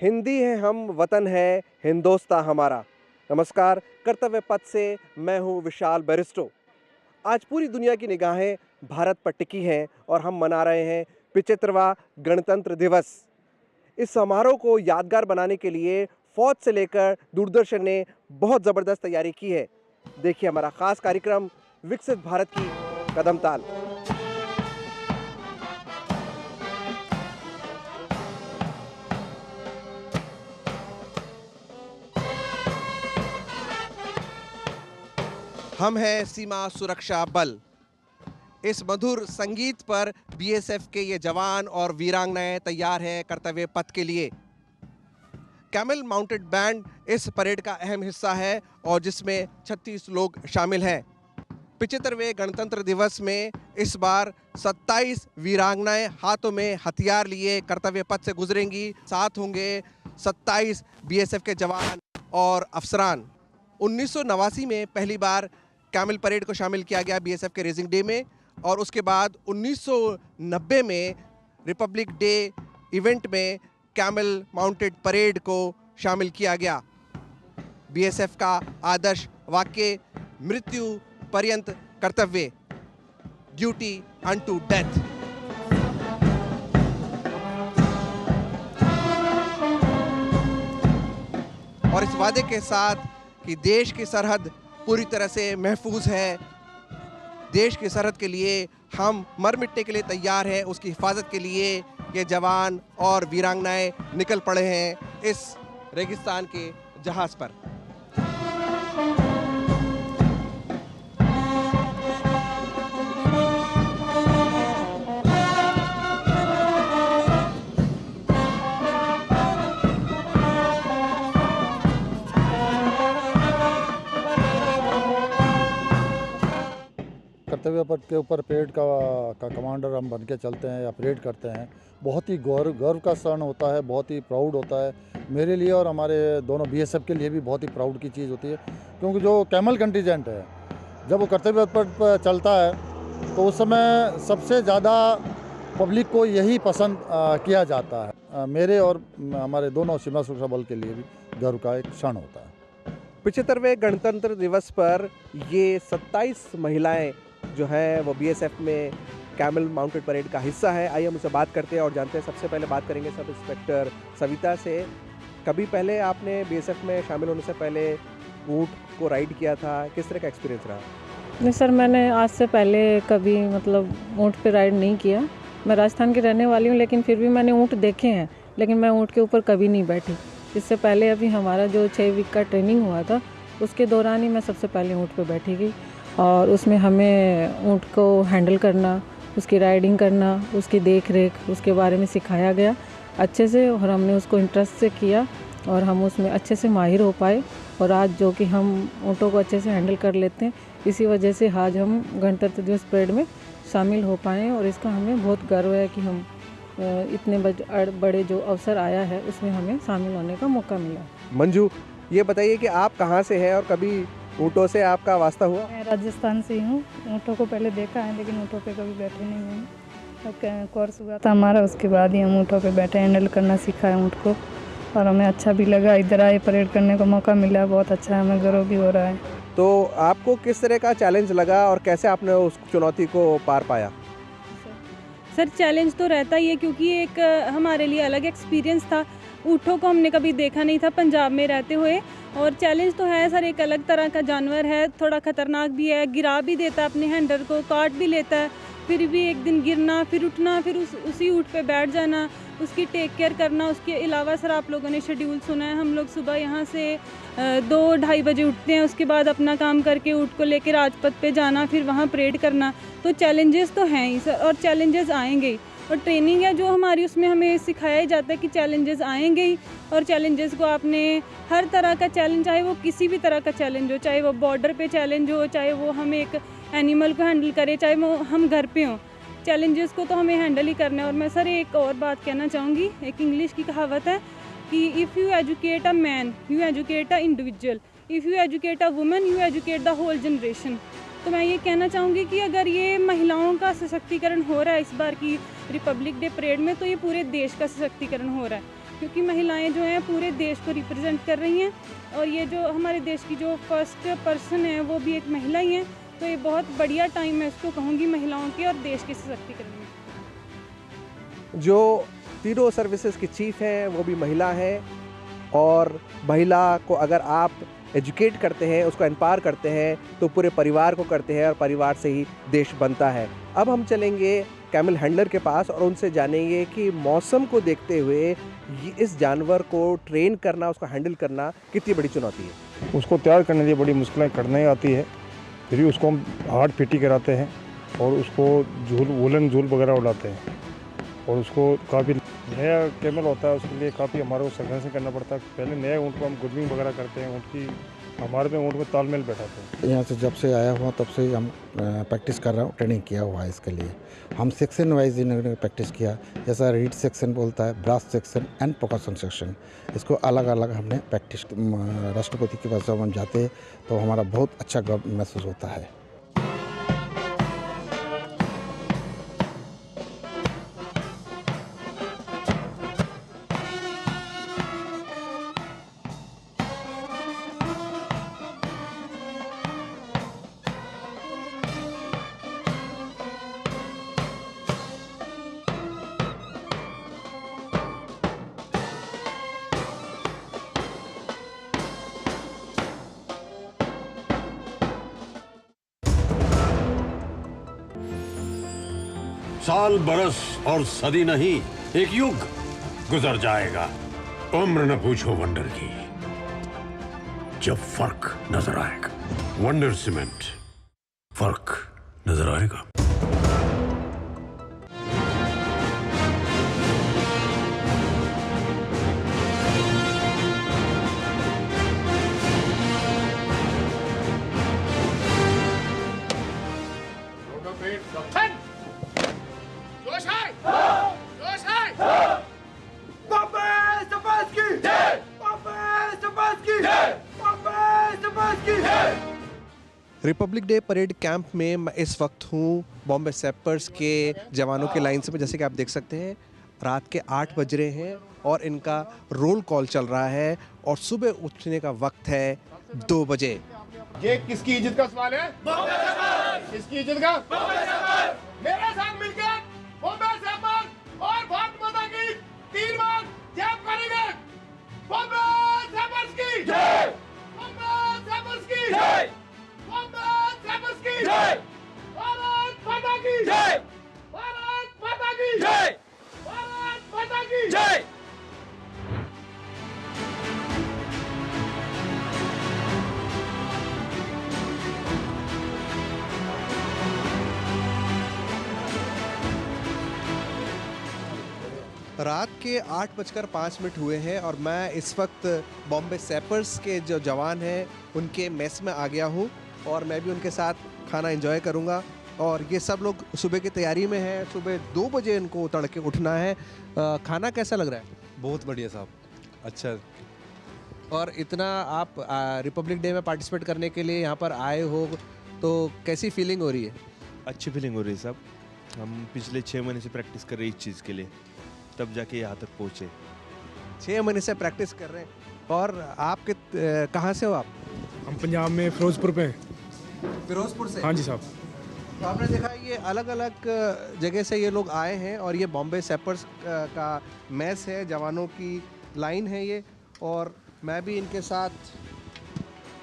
हिंदी है हम, वतन है हिंदोस्तां हमारा। नमस्कार, कर्तव्य पथ से मैं हूं विशाल बैरिस्टो। आज पूरी दुनिया की निगाहें भारत पर टिकी हैं और हम मना रहे हैं 75वां गणतंत्र दिवस। इस समारोह को यादगार बनाने के लिए फौज से लेकर दूरदर्शन ने बहुत ज़बरदस्त तैयारी की है। देखिए हमारा खास कार्यक्रम विकसित भारत की कदम ताल। हम हैं सीमा सुरक्षा बल। इस मधुर संगीत पर बीएसएफ के ये जवान और वीरांगनाएं तैयार हैं कर्तव्य पथ के लिए। कैमल माउंटेड बैंड इस परेड का अहम हिस्सा है और जिसमें 36 लोग शामिल हैं। 75वें गणतंत्र दिवस में इस बार 27 वीरांगनाएं हाथों में हथियार लिए कर्तव्य पथ से गुजरेंगी। साथ होंगे 27 बीएसएफ के जवान और अफसरान। 1989 में पहली बार कैमल परेड को शामिल किया गया बीएसएफ के रेजिंग डे में, और उसके बाद 1990 में रिपब्लिक डे इवेंट में कैमल माउंटेड परेड को शामिल किया गया। बीएसएफ का आदर्श वाक्य मृत्यु पर्यंत कर्तव्य, ड्यूटी अनटू डेथ। और इस वादे के साथ कि देश की सरहद पूरी तरह से महफूज है, देश की सरहद के लिए हम मर मिटने के लिए तैयार हैं, उसकी हिफाजत के लिए ये जवान और वीरांगनाएं निकल पड़े हैं इस रेगिस्तान के जहाज पर। कर्तव्य पथ के ऊपर परेड का कमांडर हम बन के चलते हैं या परेड करते हैं। बहुत ही गर्व का क्षण होता है, बहुत ही प्राउड होता है मेरे लिए और हमारे दोनों बीएसएफ के लिए भी बहुत ही प्राउड की चीज़ होती है, क्योंकि जो कैमल कंटिजेंट है जब वो कर्तव्य पथ पर चलता है तो उस समय सबसे ज़्यादा पब्लिक को यही पसंद किया जाता है। मेरे और हमारे दोनों सीमा सुरक्षा बल के लिए भी गर्व का एक क्षण होता है। 75वें गणतंत्र दिवस पर ये 27 महिलाएं जो हैं वो बीएसएफ में कैमल माउंटेड परेड का हिस्सा है। आइए हम उससे बात करते हैं और जानते हैं। सबसे पहले बात करेंगे सब इंस्पेक्टर सविता से। कभी पहले आपने बीएसएफ में शामिल होने से पहले ऊँट को राइड किया था, किस तरह का एक्सपीरियंस रहा? नहीं सर, मैंने आज से पहले कभी ऊँट पे राइड नहीं किया। मैं राजस्थान की रहने वाली हूँ, लेकिन फिर भी मैंने ऊँट देखे हैं, लेकिन मैं ऊँट के ऊपर कभी नहीं बैठी। इससे पहले अभी हमारा जो 6 वीक का ट्रेनिंग हुआ था उसके दौरान ही मैं सबसे पहले ऊँट पे बैठी गई, और उसमें हमें ऊँट को हैंडल करना, उसकी राइडिंग करना, उसकी देख रेख, उसके बारे में सिखाया गया अच्छे से, और हमने उसको इंटरेस्ट से किया और हम उसमें अच्छे से माहिर हो पाए। और आज जो कि हम ऊँटों को अच्छे से हैंडल कर लेते हैं, इसी वजह से आज हम गणतंत्र दिवस परेड में शामिल हो पाए, और इसका हमें बहुत गर्व है कि हम इतने बड़े जो अवसर आया है उसमें हमें शामिल होने का मौका मिला। मंजू, ये बताइए कि आप कहाँ से हैं और कभी ऊँटों से आपका वास्ता हुआ? मैं राजस्थान से हूँ। ऊँटों को पहले देखा है, लेकिन ऊँटों पे कभी बैठे नहीं हैं। कोर्स हुआ था हमारा, उसके बाद ही हम ऊँटों पे बैठे, हैंडल करना सीखा है ऊँट को, और हमें अच्छा भी लगा। इधर आए परेड करने का मौका मिला, बहुत अच्छा है, हमें गर्व भी हो रहा है। तो आपको किस तरह का चैलेंज लगा और कैसे आपने उस चुनौती को पार पाया? सर, चैलेंज तो रहता ही है, क्योंकि एक हमारे लिए अलग एक्सपीरियंस था। ऊँटों को हमने कभी देखा नहीं था पंजाब में रहते हुए, और चैलेंज तो है सर। एक अलग तरह का जानवर है, थोड़ा ख़तरनाक भी है, गिरा भी देता है अपने हैंडल को, काट भी लेता है, फिर भी एक दिन गिरना, फिर उठना, फिर उसी ऊँट पे बैठ जाना, उसकी टेक केयर करना। उसके अलावा सर, आप लोगों ने शेड्यूल सुना है, हम लोग सुबह यहाँ से 2-2:30 बजे उठते हैं, उसके बाद अपना काम करके ऊँट को लेकर राजपथ पे जाना, फिर वहाँ परेड करना। तो चैलेंजेस तो हैं ही सर, और चैलेंजेस आएंगे ही, और ट्रेनिंग है जो हमारी, उसमें हमें सिखाया ही जाता है कि चैलेंजेस आएंगे ही, और चैलेंजेस को आपने हर तरह का चैलेंज, चाहे वो किसी भी तरह का चैलेंज हो, चाहे वो बॉर्डर पे चैलेंज हो, चाहे वो हम एक एनिमल को हैंडल करें, चाहे वो हम घर पे हों, चैलेंजेस को तो हमें हैंडल ही करना है। और मैं सर एक और बात कहना चाहूँगी। एक इंग्लिश की कहावत है कि if you educate a man you educate a individual, if you educate a woman you educate the whole generation. तो मैं ये कहना चाहूँगी कि अगर ये महिलाओं का सशक्तिकरण हो रहा है इस बार की रिपब्लिक डे परेड में, तो ये पूरे देश का सशक्तिकरण हो रहा है, क्योंकि महिलाएं जो हैं पूरे देश को रिप्रेजेंट कर रही हैं और ये जो हमारे देश की जो फर्स्ट पर्सन है वो भी एक महिला ही है। तो ये बहुत बढ़िया टाइम है इसको कहूँगी महिलाओं के और देश के सशक्तिकरण में। जो तीनों सर्विसेज की चीफ है वो भी महिला है और महिला को अगर आप एजुकेट करते हैं, उसको एम्पावर करते हैं तो पूरे परिवार को करते हैं और परिवार से ही देश बनता है। अब हम चलेंगे कैमल हैंडलर के पास और उनसे जानेंगे कि मौसम को देखते हुए इस जानवर को ट्रेन करना, उसको हैंडल करना कितनी बड़ी चुनौती है। उसको तैयार करने के लिए बड़ी मुश्किलें करनी आती है, फिर भी उसको हम हार्ड फिटी कराते हैं और उसको वुलन झूल वगैरह उड़ाते हैं और उसको काफ़ी नया कैमल होता है उसके लिए काफ़ी हमारे को संघर्ष करना पड़ता है। पहले नए ऊँट को हम ग्रूमिंग वगैरह करते हैं, ऊँट की हमारे में ऊँट में तालमेल बैठाते हैं। यहाँ से जब से आया हुआ तब से हम प्रैक्टिस कर रहा हूँ, ट्रेनिंग किया हुआ है इसके लिए। हम सेक्शन वाइज इन्होंने प्रैक्टिस किया, जैसा रीड सेक्शन बोलता है, brass section and percussion section, इसको अलग अलग हमने प्रैक्टिस। राष्ट्रपति के पास जब हम जाते हैं तो हमारा बहुत अच्छा गर्व महसूस होता है। साल बरस और सदी नहीं, एक युग गुजर जाएगा। उम्र न पूछो वंडर की, जब फर्क नजर आएगा। वंडर सीमेंट, फर्क नजर आएगा। रिपब्लिक डे परेड कैंप में मैं इस वक्त हूँ बॉम्बे सैपर्स के जवानों के लाइन से। जैसे कि आप देख सकते हैं रात के 8 बज रहे हैं और इनका रोल कॉल चल रहा है और सुबह उठने का वक्त है 2 बजे। ये किसकी इज्जत का सवाल है? बॉम्बे सैपर्स। किसकी इज्जत का? बॉम्बे सैपर्स। मेरे साथ मिलकर बॉम्बे सैपर्स और भारत माता की 3 बार जय करेंगे। बॉम्बे सैपर्स की जय, बॉम्बे सैपर्स की जय, बॉम्बे सैपर्स की जय, भारत माता की जय, भारत माता की जय, भारत माता की जय। रात के 8:05 हुए हैं और मैं इस वक्त बॉम्बे सैपर्स के जो जवान हैं उनके मेस में आ गया हूं और मैं भी उनके साथ खाना एंजॉय करूंगा। और ये सब लोग सुबह की तैयारी में हैं, सुबह 2 बजे इनको तड़के उठना है। खाना कैसा लग रहा है? बहुत बढ़िया साहब, अच्छा। और इतना आप रिपब्लिक डे में पार्टिसिपेट करने के लिए यहाँ पर आए हो तो कैसी फीलिंग हो रही है? अच्छी फीलिंग हो रही है साहब। हम पिछले 6 महीने से प्रैक्टिस कर रहे हैं इस चीज़ के लिए, तब जाके यहाँ तक पहुँचे। 6 महीने से प्रैक्टिस कर रहे हैं। और आप कहाँ से हो आप? हम पंजाब में फिरोजपुर पे। फिरोजपुर से? हाँ जी साहब। तो आपने देखा ये अलग अलग जगह से ये लोग आए हैं और ये बॉम्बे सैपर्स का मैस है, जवानों की लाइन है ये, और मैं भी इनके साथ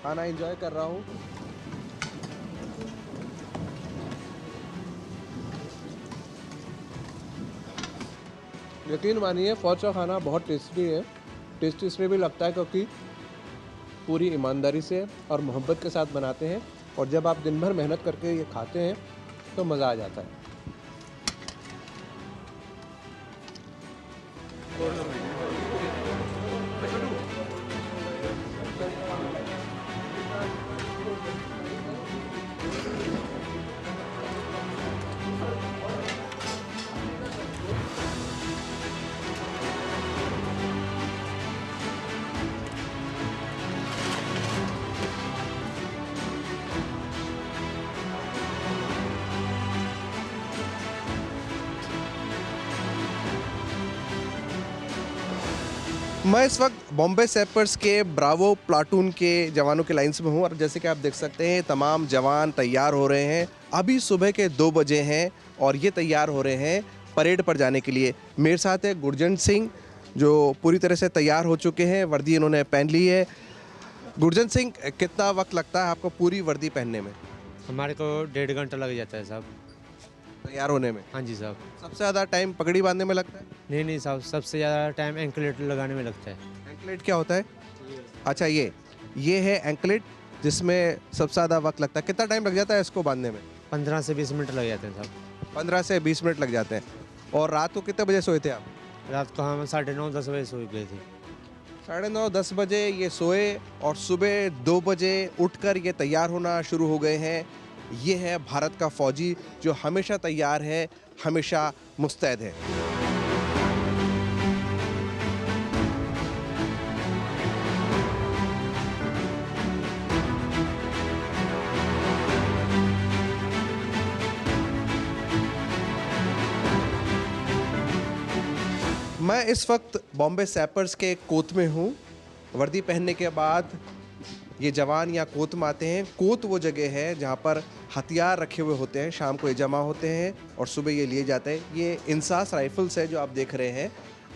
खाना एंजॉय कर रहा हूँ। यकीन मानिए फौज का खाना बहुत टेस्टी है। टेस्टी इसलिए भी लगता है क्योंकि पूरी ईमानदारी से और मोहब्बत के साथ बनाते हैं, और जब आप दिन भर मेहनत करके ये खाते हैं तो मज़ा आ जाता है। मैं इस वक्त बॉम्बे सैपर्स के ब्रावो प्लाटून के जवानों के लाइन्स में हूँ और जैसे कि आप देख सकते हैं तमाम जवान तैयार हो रहे हैं। अभी सुबह के 2 बजे हैं और ये तैयार हो रहे हैं परेड पर जाने के लिए। मेरे साथ है गुरजंट सिंह जो पूरी तरह से तैयार हो चुके हैं, वर्दी इन्होंने पहन ली है। गुरजंट सिंह, कितना वक्त लगता है आपको पूरी वर्दी पहनने में? हमारे को 1.5 घंटा लग जाता है साहब तैयार होने में। हाँ जी साहब। सबसे ज़्यादा टाइम पगड़ी बांधने में लगता है? नहीं साहब, सबसे ज़्यादा टाइम एंकलेट लगाने में लगता है। एंकलेट क्या होता है? अच्छा, ये है एंकलेट जिसमें सबसे ज़्यादा वक्त लगता है। कितना टाइम लग जाता है इसको बांधने में? 15 से 20 मिनट लग जाते हैं साहब। 15 से 20 मिनट लग जाते हैं। और रात को कितने बजे सोए थे आप? रात को हम 9:30-10 बजे सो गए थे। 9:30-10 बजे ये सोए और सुबह 2 बजे उठकर ये तैयार होना शुरू हो गए हैं। ये है भारत का फौजी जो हमेशा तैयार है, हमेशा मुस्तैद है। मैं इस वक्त बॉम्बे सैपर्स के कोत में हूँ। वर्दी पहनने के बाद ये जवान यहाँ कोत में आते हैं। कोत वो जगह है जहाँ पर हथियार रखे हुए होते हैं। शाम को ये जमा होते हैं और सुबह ये लिए जाते हैं। ये इंसास राइफल्स है जो आप देख रहे हैं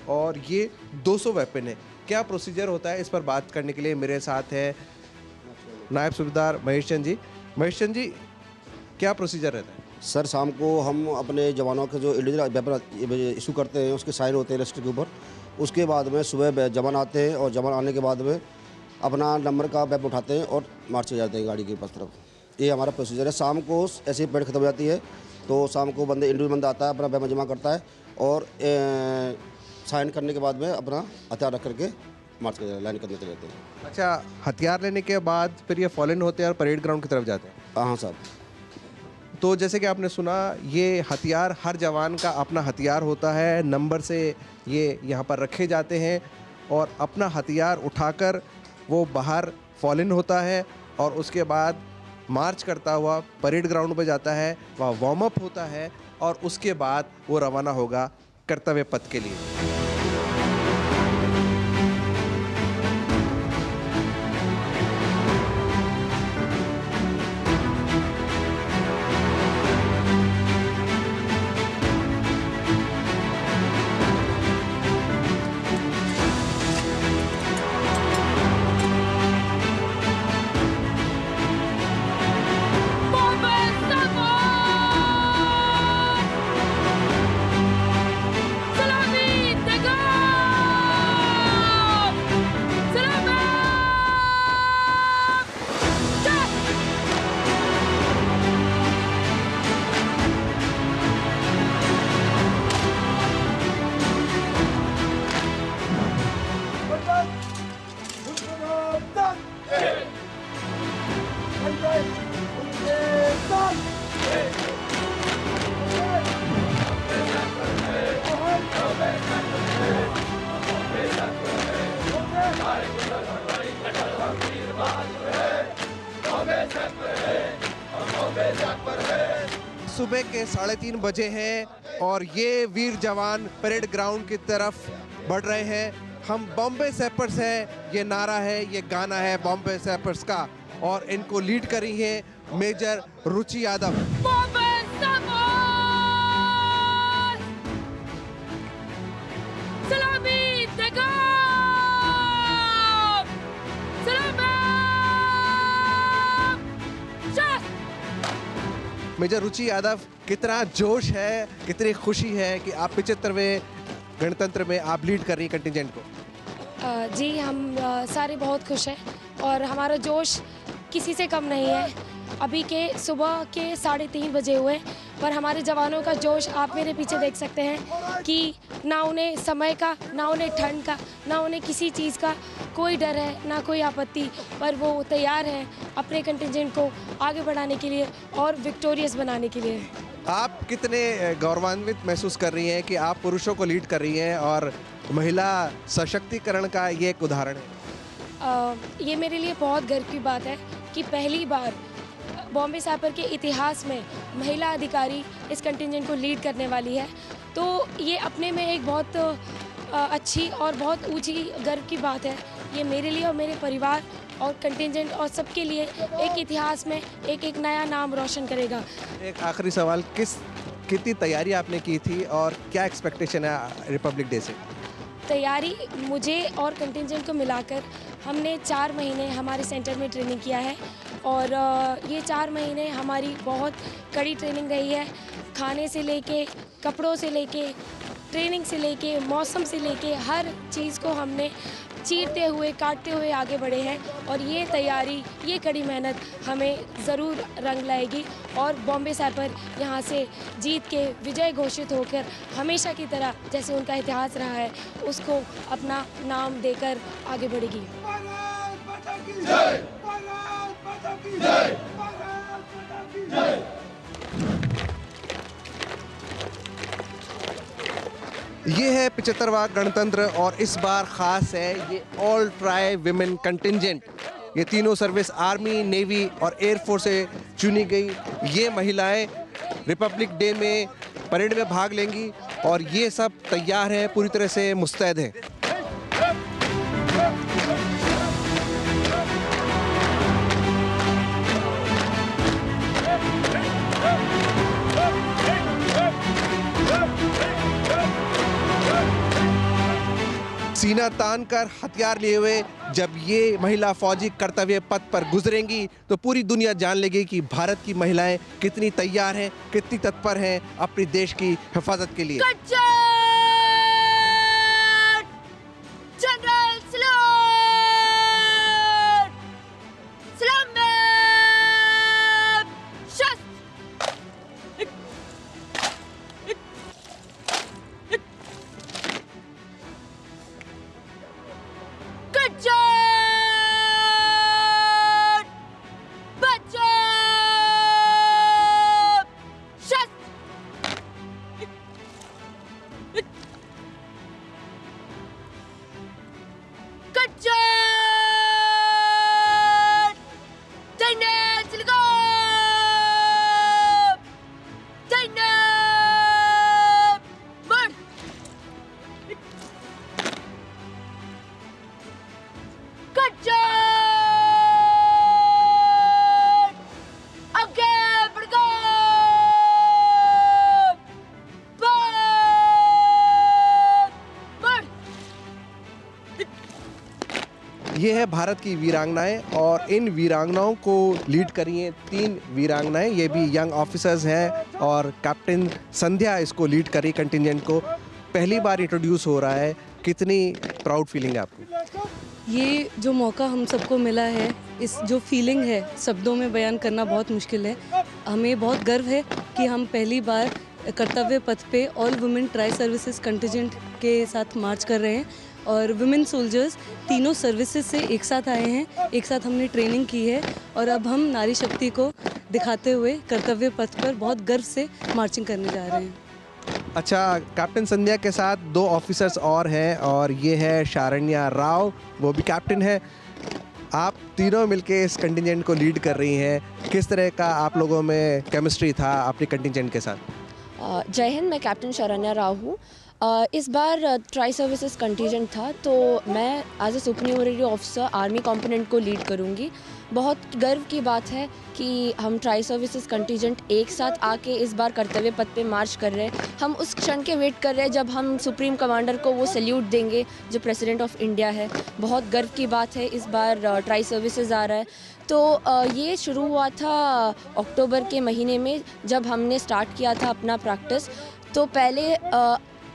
और ये 200 वेपन है। क्या प्रोसीजर होता है, इस पर बात करने के लिए मेरे साथ है नायब सूबेदार महेश चंद जी। महेश चंद जी, क्या प्रोसीजर रहता है? सर, शाम को हम अपने जवानों के जो इंडिविजुअल पेपर इशू करते हैं उसके साइन होते हैं रजिस्टर के ऊपर। उसके बाद में सुबह जवान आते हैं और जवान आने के बाद में अपना नंबर का पेपर उठाते हैं और मार्च हो जाते हैं गाड़ी के पास तरफ। ये हमारा प्रोसीजर है। शाम को ऐसे ही परेड खत्म हो जाती है तो शाम को इंडिविजुअल बंदा आता है, अपना पेपर जमा करता है और साइन करने के बाद में अपना हथियार रख करके मार्च कर लाइन करने चले जाते हैं। अच्छा, हथियार लेने के बाद फिर ये फॉलन होते हैं और परेड ग्राउंड की तरफ जाते हैं? हाँ साहब। तो जैसे कि आपने सुना, ये हथियार हर जवान का अपना हथियार होता है। नंबर से ये यहाँ पर रखे जाते हैं और अपना हथियार उठाकर वो बाहर फॉलन होता है और उसके बाद मार्च करता हुआ परेड ग्राउंड पर जाता है। वहाँ वार्म अप होता है और उसके बाद वो रवाना होगा कर्तव्य पथ के लिए। सुबह के 3:30 बजे हैं और ये वीर जवान परेड ग्राउंड की तरफ बढ़ रहे हैं। हम बॉम्बे सैपर्स हैं, ये नारा है, ये गाना है बॉम्बे सैपर्स का और इनको लीड करी है मेजर रुचि यादव। मेजर रुचि यादव, कितना जोश है, कितनी खुशी है कि आप 75वें गणतंत्र में आप लीड कर रही हैं कंटिजेंट को? जी, हम सारे बहुत खुश हैं और हमारा जोश किसी से कम नहीं है। अभी के सुबह के 3:30 बजे हुए पर हमारे जवानों का जोश आप मेरे पीछे देख सकते हैं कि ना उन्हें समय का, ना उन्हें ठंड का, ना उन्हें किसी चीज़ का कोई डर है, ना कोई आपत्ति, पर वो तैयार हैं अपने कंटिजेंट को आगे बढ़ाने के लिए और विक्टोरियस बनाने के लिए। आप कितने गौरवान्वित महसूस कर रही हैं कि आप पुरुषों को लीड कर रही हैं और महिला सशक्तिकरण का ये एक उदाहरण है? ये मेरे लिए बहुत गर्व की बात है कि पहली बार बॉम्बे सैपर के इतिहास में महिला अधिकारी इस कंटिजेंट को लीड करने वाली है। तो ये अपने में एक बहुत अच्छी और बहुत ऊंची गर्व की बात है। ये मेरे लिए और मेरे परिवार और कंटिजेंट और सबके लिए एक इतिहास में एक नया नाम रोशन करेगा। एक आखिरी सवाल, कितनी तैयारी आपने की थी और क्या एक्सपेक्टेशन है रिपब्लिक डे से? तैयारी मुझे और कंटिजेंट को मिलाकर हमने 4 महीने हमारे सेंटर में ट्रेनिंग किया है और ये 4 महीने हमारी बहुत कड़ी ट्रेनिंग रही है। खाने से लेके, कपड़ों से लेके, ट्रेनिंग से लेके, मौसम से लेके हर चीज़ को हमने चीरते हुए, काटते हुए आगे बढ़े हैं और ये तैयारी, ये कड़ी मेहनत हमें ज़रूर रंग लाएगी और बॉम्बे सैपर यहाँ से जीत के विजय घोषित होकर हमेशा की तरह जैसे उनका इतिहास रहा है उसको अपना नाम देकर आगे बढ़ेगी। ये है 75वां गणतंत्र और इस बार खास है ये ऑल ट्राई विमेन कंटिजेंट। ये तीनों सर्विस आर्मी, नेवी और एयरफोर्स से चुनी गई ये महिलाएं रिपब्लिक डे में परेड में भाग लेंगी और ये सब तैयार हैं, पूरी तरह से मुस्तैद हैं। सीना तान कर हथियार लिए हुए जब ये महिला फौजी कर्तव्य पथ पर गुजरेंगी तो पूरी दुनिया जान लेगी कि भारत की महिलाएं कितनी तैयार हैं, कितनी तत्पर हैं अपने देश की हिफाजत के लिए। ये है भारत की वीरांगनाएं और इन वीरांगनाओं को लीड करी हैं 3 वीरांगनाएं। ये भी यंग ऑफिसर्स हैं और कैप्टन संध्या इसको लीड करी कंटिजेंट को। पहली बार इंट्रोड्यूस हो रहा है, कितनी प्राउड फीलिंग है आपको? ये जो मौका हम सबको मिला है, इस जो फीलिंग है शब्दों में बयान करना बहुत मुश्किल है। हमें बहुत गर्व है कि हम पहली बार कर्तव्य पथ पे all women tri services contingent के साथ मार्च कर रहे हैं और वुमेन सोल्जर्स तीनों सर्विसेज से एक साथ आए हैं, एक साथ हमने ट्रेनिंग की है और अब हम नारी शक्ति को दिखाते हुए कर्तव्य पथ पर बहुत गर्व से मार्चिंग करने जा रहे हैं। अच्छा, कैप्टन संध्या के साथ 2 ऑफिसर्स और हैं और ये है शारण्या राव, वो भी कैप्टन है। आप तीनों मिलके इस कंटिजेंट को लीड कर रही हैं, किस तरह का आप लोगों में केमिस्ट्री था अपने कंटिजेंट के साथ? जय हिंद, मैं कैप्टन शारण्या राव हूँ। इस बार ट्राई सर्विसेज कंटिजेंट था तो मैं as a supernumerary officer army component को लीड करूँगी। बहुत गर्व की बात है कि हम ट्राई सर्विसेज कंटिजेंट एक साथ आके इस बार कर्तव्य पथ पे मार्च कर रहे हैं। हम उस क्षण के वेट कर रहे हैं जब हम सुप्रीम कमांडर को वो सैल्यूट देंगे जो प्रेसिडेंट ऑफ इंडिया है। बहुत गर्व की बात है, इस बार ट्राई सर्विसेज आ रहा है। तो ये शुरू हुआ था अक्टूबर के महीने में जब हमने स्टार्ट किया था अपना प्रैक्टिस। तो पहले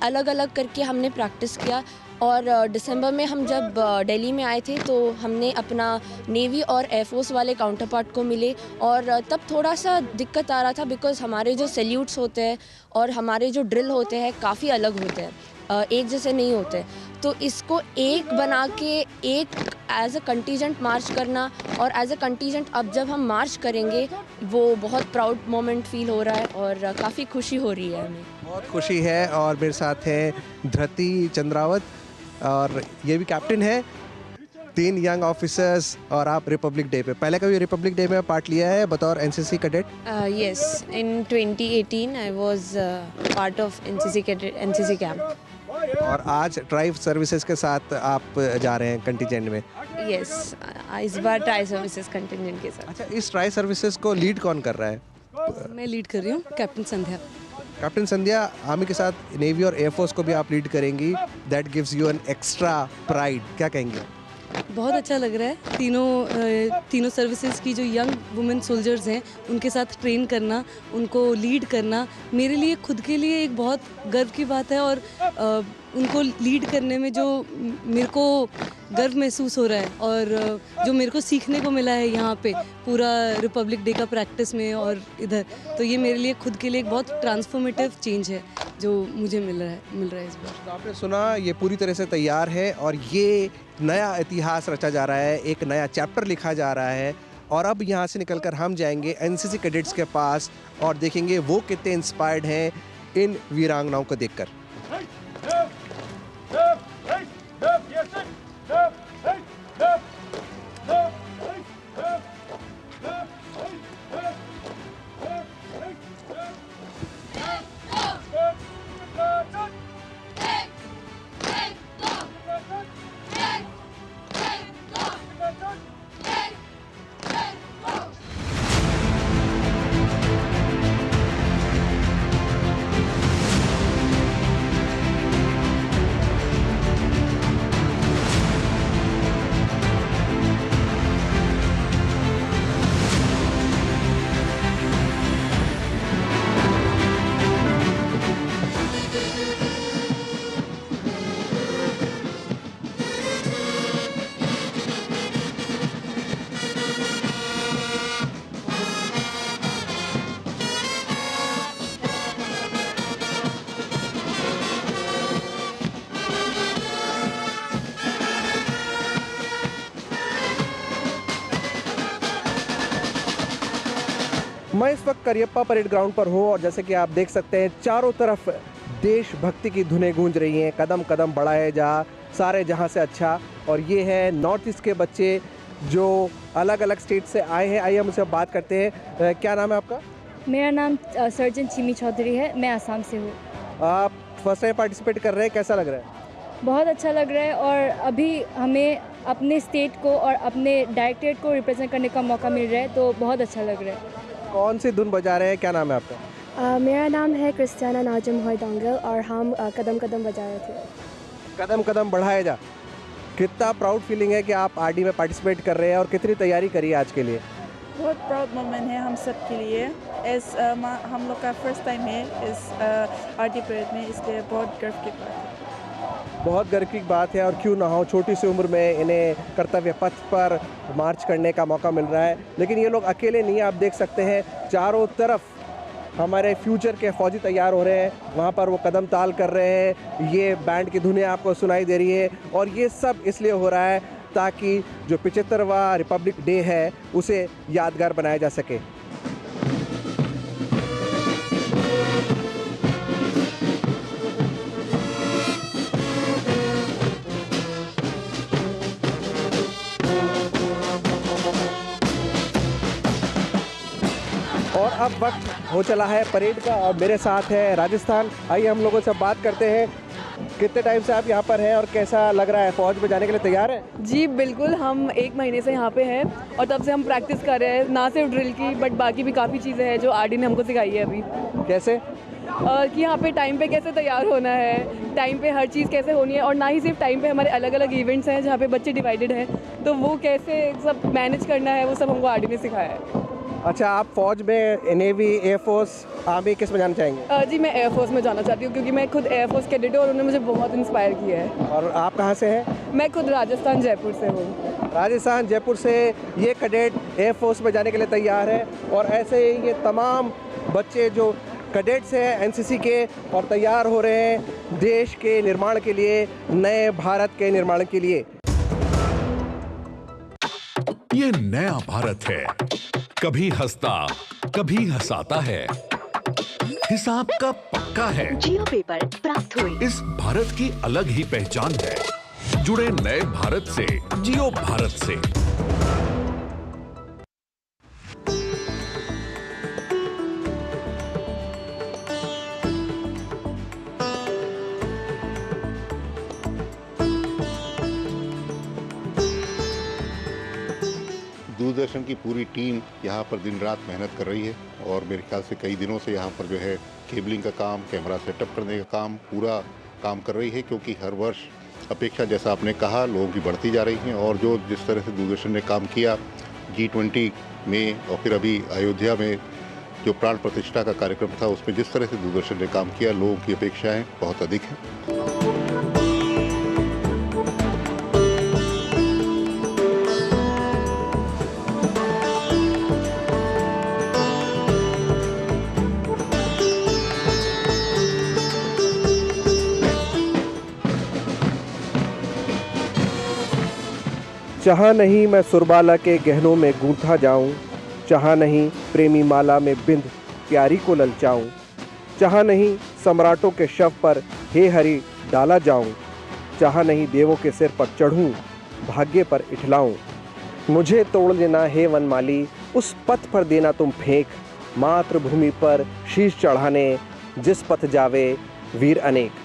अलग अलग करके हमने प्रैक्टिस किया और दिसंबर में हम जब दिल्ली में आए थे तो हमने अपना नेवी और एयरफोर्स वाले काउंटर पार्ट को मिले और तब थोड़ा सा दिक्कत आ रहा था बिकॉज़ हमारे जो सैल्यूट्स होते हैं और हमारे जो ड्रिल होते हैं काफ़ी अलग होते हैं, एक जैसे नहीं होते। तो इसको एक बना के एक एज अ कंटिजेंट मार्च करना और एज अ कंटिजेंट अब जब हम मार्च करेंगे वो बहुत प्राउड मोमेंट फील हो रहा है और काफ़ी खुशी हो रही है हमें। बहुत खुशी है। और मेरे साथ है धृति चंद्रावत और ये भी कैप्टन है। 3 यंग ऑफिसर्स और आप रिपब्लिक डे पे, पहले कभी रिपब्लिक डे में पार्ट लिया है बतौर NCC cadet? Yes, in 2018 I was part of NCC camp. और आज ट्राई सर्विसेज के साथ आप जा रहे हैं कंटिजेंट में? यस, इस बार ट्राई सर्विसेज कंटिजेंट के साथ। अच्छा, इस ट्राई सर्विसेज को लीड कौन कर रहा है? मैं लीड कर रही हूँ, कैप्टन संध्या। कैप्टन संध्या, आर्मी के साथ नेवी और एयरफोर्स को भी आप लीड करेंगी, that gives you an extra pride, क्या कहेंगे? बहुत अच्छा लग रहा है। तीनों सर्विसेज की जो यंग वुमेन सोल्जर्स हैं उनके साथ ट्रेन करना, उनको लीड करना मेरे लिए खुद के लिए एक बहुत गर्व की बात है। और उनको लीड करने में जो मेरे को गर्व महसूस हो रहा है और जो मेरे को सीखने को मिला है यहाँ पे पूरा रिपब्लिक डे का प्रैक्टिस में और इधर, तो ये मेरे लिए खुद के लिए एक बहुत ट्रांसफॉर्मेटिव चेंज है जो मुझे मिल रहा है इस बार। तो आपने सुना, ये पूरी तरह से तैयार है और ये नया इतिहास रचा जा रहा है, एक नया चैप्टर लिखा जा रहा है। और अब यहाँ से निकलकर हम जाएंगे एनसीसी कैडेट्स के पास और देखेंगे वो कितने इंस्पायर्ड हैं इन वीरांगनाओं को देखकर। मैं इस वक्त करियप्पा परेड ग्राउंड पर हूँ और जैसे कि आप देख सकते हैं चारों तरफ देशभक्ति की धुनें गूंज रही हैं, कदम कदम बढ़ाए जा सारे जहां से अच्छा। और ये है नॉर्थ ईस्ट के बच्चे जो अलग अलग स्टेट से आए हैं। आइए हम उनसे बात करते हैं। क्या नाम है आपका? मेरा नाम सर्जन चिमी चौधरी है, मैं आसाम से हूँ। आप फर्स्ट टाइम पार्टिसिपेट कर रहे हैं, कैसा लग रहा है? बहुत अच्छा लग रहा है और अभी हमें अपने स्टेट को और अपने डायरेक्टरेट को रिप्रेजेंट करने का मौका मिल रहा है, तो बहुत अच्छा लग रहा है। कौन सी धुन बजा रहे हैं, क्या नाम है आपका? मेरा नाम है क्रिस्टियाना नाजम होयदांगल और हम कदम कदम बजा रहे थे। कदम कदम बढ़ाए जा, कितना प्राउड फीलिंग है कि आप आरडी में पार्टिसिपेट कर रहे हैं और कितनी तैयारी करी आज के लिए? बहुत प्राउड मोमेंट है हम सब के लिए। हम लोग का फर्स्ट टाइम है इस आरडी परेड में, इसलिए बहुत गर्व की बात है। बहुत गर्व की बात है और क्यों ना हो, छोटी सी उम्र में इन्हें कर्तव्य पथ पर मार्च करने का मौका मिल रहा है। लेकिन ये लोग अकेले नहीं, आप देख सकते हैं चारों तरफ हमारे फ्यूचर के फौजी तैयार हो रहे हैं, वहाँ पर वो कदम ताल कर रहे हैं, ये बैंड की धुनें आपको सुनाई दे रही है। और ये सब इसलिए हो रहा है ताकि जो 75वां रिपब्लिक डे है उसे यादगार बनाया जा सके। और अब वक्त हो चला है परेड का और मेरे साथ है राजस्थान। आइए हम लोगों से बात करते हैं, कितने टाइम से आप यहाँ पर हैं और कैसा लग रहा है? फौज में जाने के लिए तैयार हैं? जी बिल्कुल, हम 1 महीने से यहाँ पे हैं और तब से हम प्रैक्टिस कर रहे हैं, ना सिर्फ ड्रिल की बट बाकी भी काफ़ी चीज़ें हैं जो आरडी ने हमको सिखाई है अभी। कैसे? कि यहाँ पे टाइम पे कैसे तैयार होना है, टाइम पे हर चीज़ कैसे होनी है, और ना ही सिर्फ टाइम पे हमारे अलग अलग इवेंट्स हैं जहाँ पे बच्चे डिवाइडेड हैं, तो वो कैसे सब मैनेज करना है वो सब हमको आरडी ने सिखाया है। अच्छा, आप फौज में नेवी, एयरफोर्स, आर्मी किस में जाना चाहेंगे? जी मैं एयरफोर्स में जाना चाहती हूँ क्योंकि मैं खुद एयरफोर्स कैडेट हूँ और उन्होंने मुझे बहुत इंस्पायर किया है। और आप कहाँ से हैं? मैं खुद राजस्थान जयपुर से हूँ। राजस्थान जयपुर से ये कैडेट एयरफोर्स में जाने के लिए तैयार है और ऐसे ही ये तमाम बच्चे जो कैडेट्स हैं एनसीसी के और तैयार हो रहे हैं देश के निर्माण के लिए, नए भारत के निर्माण के लिए। ये नया भारत है, कभी हंसता कभी हंसाता है, हिसाब का पक्का है। जियो पेपर प्राप्त हुई। इस भारत की अलग ही पहचान है। जुड़े नए भारत से, जियो भारत से। दूरदर्शन की पूरी टीम यहाँ पर दिन रात मेहनत कर रही है और मेरे ख्याल से कई दिनों से यहाँ पर जो है केबलिंग का काम, कैमरा सेटअप करने का काम, पूरा काम कर रही है, क्योंकि हर वर्ष अपेक्षा जैसा आपने कहा लोगों की बढ़ती जा रही है। और जो जिस तरह से दूरदर्शन ने काम किया G20 में और फिर अभी अयोध्या में जो प्राण प्रतिष्ठा का कार्यक्रम था, उसमें जिस तरह से दूरदर्शन ने काम किया, लोगों की अपेक्षाएं बहुत अधिक हैं। चाहा नहीं मैं सुरबाला के गहनों में गूंथा जाऊं, चाहा नहीं प्रेमी माला में बिंद प्यारी को ललचाऊं, चाहा नहीं सम्राटों के शव पर हे हरि डाला जाऊं, चाहा नहीं देवों के सिर पर चढ़ूं, भाग्य पर इठलाऊं। मुझे तोड़ लेना हे वनमाली, उस पथ पर देना तुम फेंक, मातृभूमि पर शीश चढ़ाने जिस पथ जावे वीर अनेक।